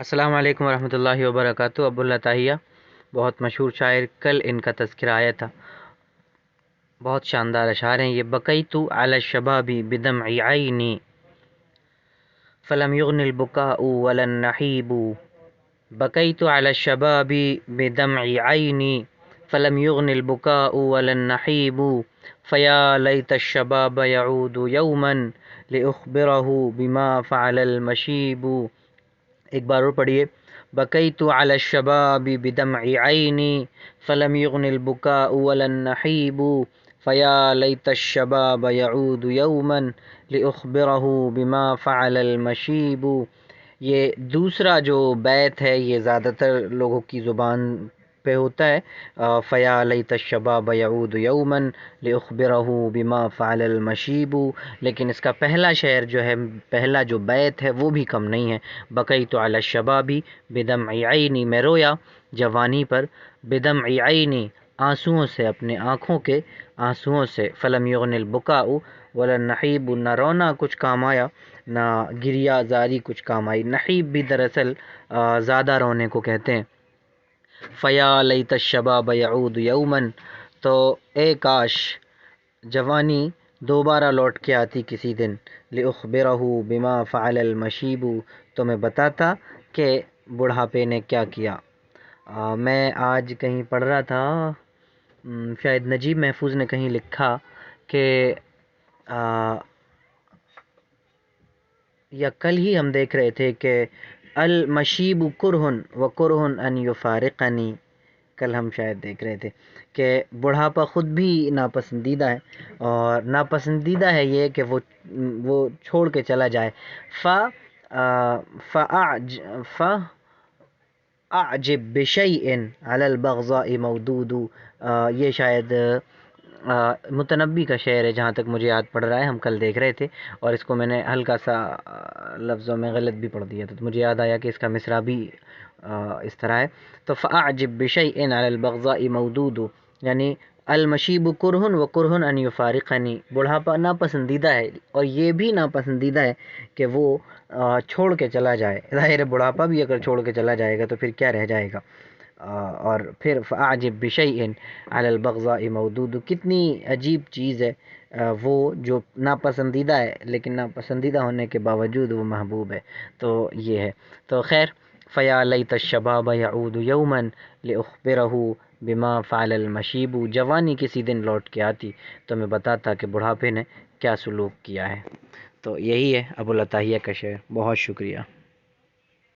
السلام علیکم ورحمۃ اللہ وبرکاتہ۔ ابوالعطیہ بہت مشہور شاعر، کل ان کا تذکرہ آیا تھا۔ بہت شاندار اشعار ہیں یہ۔ بقیت علی الشباب بدمع عینی فلم یغن البکاء ولا النحیب، بقیت علی الشباب بدمع عینی فلم یغن البکاء ولا النحیب، فیا لیت الشباب یعود یوما لاخبرہ بما فعل المشیب۔ ایک بار اور پڑھیے۔ بقیت علی الشباب بدمع عینی فلم یغن البکاء ولا النحیب، فیا لیت الشباب یعود یوما لاخبرہ بما فعل المشیب۔ یہ دوسرا جو بیت ہے یہ زیادہ تر لوگوں کی زبان پہ ہوتا ہے، فیا لیت الشباب یعود یوما لاخبرہ بما فعل المشیب، لیکن اس کا پہلا شعر جو ہے، پہلا جو بیت ہے وہ بھی کم نہیں ہے۔ بقیت علی الشباب بدمع عینی، میں رویا جوانی پر، بدمع عینی آنسوؤں سے، اپنے آنکھوں کے آنسوؤں سے، فلم یغن البکاء ولا النحیب، نہ رونا کچھ کام آیا نہ گریہ زاری کچھ کام آئی۔ نحیب بھی دراصل زیادہ رونے کو کہتے ہیں۔ فیا لیت الشباب یعود یوما، تو اے کاش جوانی دوبارہ لوٹ کے آتی کسی دن، لاخبرہ بما فعل المشیب، تو میں بتاتا کہ بڑھاپے نے کیا کیا۔ میں آج کہیں پڑھ رہا تھا، شاید نجیب محفوظ نے کہیں لکھا کہ یا کل ہی ہم دیکھ رہے تھے کہ المشیب کرہ و کرہ ان یفارقنی، کل ہم شاید دیکھ رہے تھے کہ بڑھاپا خود بھی ناپسندیدہ ہے، اور ناپسندیدہ ہے یہ کہ وہ چھوڑ کے چلا جائے۔ فَأَعْجِبْ بِشَيْءٍ عَلَى الْبَغْضَاءِ مَوْدُودُ، یہ شاید متنبی کا شعر ہے جہاں تک مجھے یاد پڑ رہا ہے، ہم کل دیکھ رہے تھے، اور اس کو میں نے ہلکا سا لفظوں میں غلط بھی پڑھ دیا تھا، تو مجھے یاد آیا کہ اس کا مصرع بھی اس طرح ہے۔ تو فَأَعْجِبْ بِشَيْءٍ عَلَى الْبَغْضَاءِ مَوْدُودُ، یعنی المشیب کرہ و کرہ ان یفارقنی، بڑھاپا ناپسندیدہ ہے اور یہ بھی ناپسندیدہ ہے کہ وہ چھوڑ کے چلا جائے۔ ظاہر ہے بڑھاپا بھی اگر چھوڑ کے چلا جائے گا تو پھر کیا رہ جائے گا۔ اور پھر فَأَعْجِبْ بِشَيْءٍ عَلَى الْبَغْضَاءِ مَوْدُودُ، کتنی عجیب چیز ہے وہ جو ناپسندیدہ ہے لیکن ناپسندیدہ ہونے کے باوجود وہ محبوب ہے۔ تو یہ ہے، تو خیر، فَيَا لَيْتَ الشَّبَابَ يَعُودُ يَوْمًا لِأُخْبِرَهُ بِمَا فَعَلَ الْمَشِيبُ، جوانی کسی دن لوٹ کے آتی تو میں بتاتا کہ بڑھاپے نے کیا سلوک کیا ہے۔ تو یہی ہے ابوالعطیہ کا شعر۔ بہت شکریہ۔